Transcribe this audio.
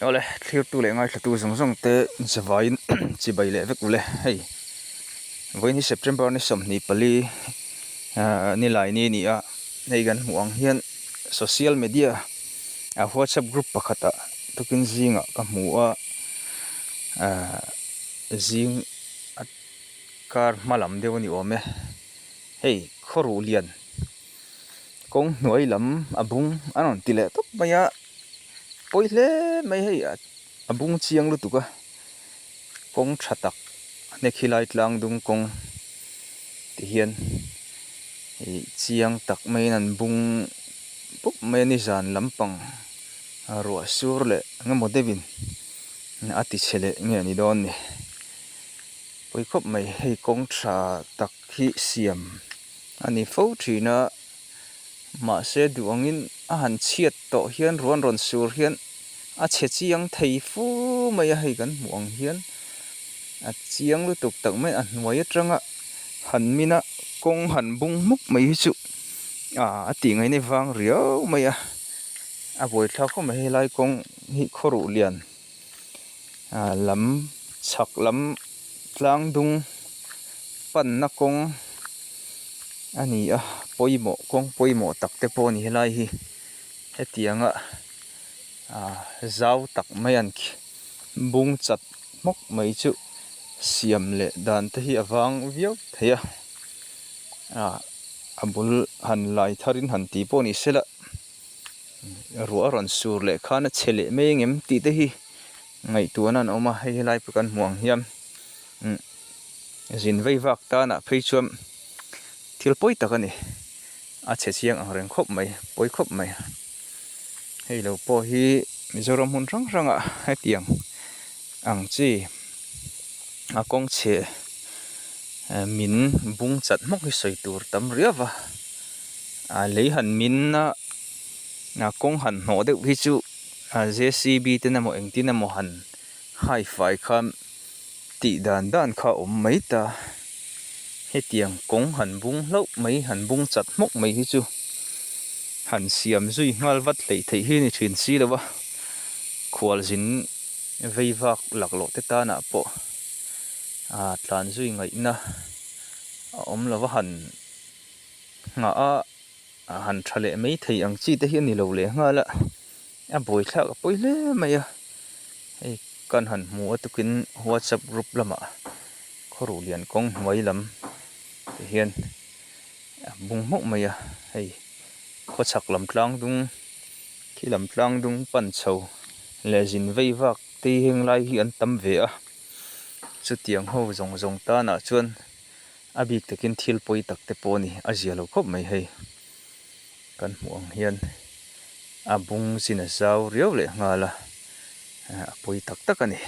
ole thlir tu le ngai thatu zong zong te zawain chi bai le vek ule hei voin hi September ni som ni pali ni lai ni a nei gan huang hian social media a WhatsApp group pakhata tukin zinga ka hmu a zing kar malam deu ni ome hei khoru lian kong hnuai lam abung anon tile tok maya poile mai hei abung chiang lu tuka kong thatak ne khilai tlang dung kong ti hian chiang tak mai nan bung pup mai ni zan lampang ro sur le ngamo devin ati chele nge ni don ni poi khop mai hei kong tha tak hi siam ani fo thina ma se duangin a han chiat to hian ron sur hian a che chiang thei fu mai hei kan muang hian a chiang lu tuk tak mai a hnuai atanga han mina kong han bung muk mai chu ati ngai nei wang rio mai a boi thla kho mai lai kong hi khoru lian lam chak lam tlang dung pan na kong ani poimo kong poimo takte po ni helai hi hetianga zau tak mai an ki bung chat mok mai chu siam le dan te hi awang viau theya abul han lai tharin han ti po ni sela ruwa ron sur le khana chele mengem ti te hi ngai tuanan oma hei lai pukan muang hiam zin vei vak ta na pheichuam thil poi takani a che chiang ang reng khop mai poi khop mai hei lo po hi Mizoram hun rang ranga hetiang ang chi a kong che min bung chat mok hi soi tur tam riawa lei han min na kong han hno deuh hi chu JCB te na mo eng tin mo han hi-fi kham ti dan kha om mai ta hetiang kong han bung lo mai han bung chat mok mai hi chu han siam zui ngal vat lei thei hi ni thin si lawa khwal zin veivak laklo te ta na po tlan zui ngai na om lawa han nga han thale mai thei ang chi te hi ni lo le ngala a boi thla poile maya ei kan han mu atukin WhatsApp group lama khoru lian kong hnuai lam te hian bung mok maya hei khochak lam tlang dung khilam tlang dung pan chho le zin veivak te heng lai hi an tam ve a chu tiang ho zong ta na chuan abik takin thil poi tak te pawni a zialo khop mai hei kan muang hian abung sina zau riau le ngala poi tak tak ani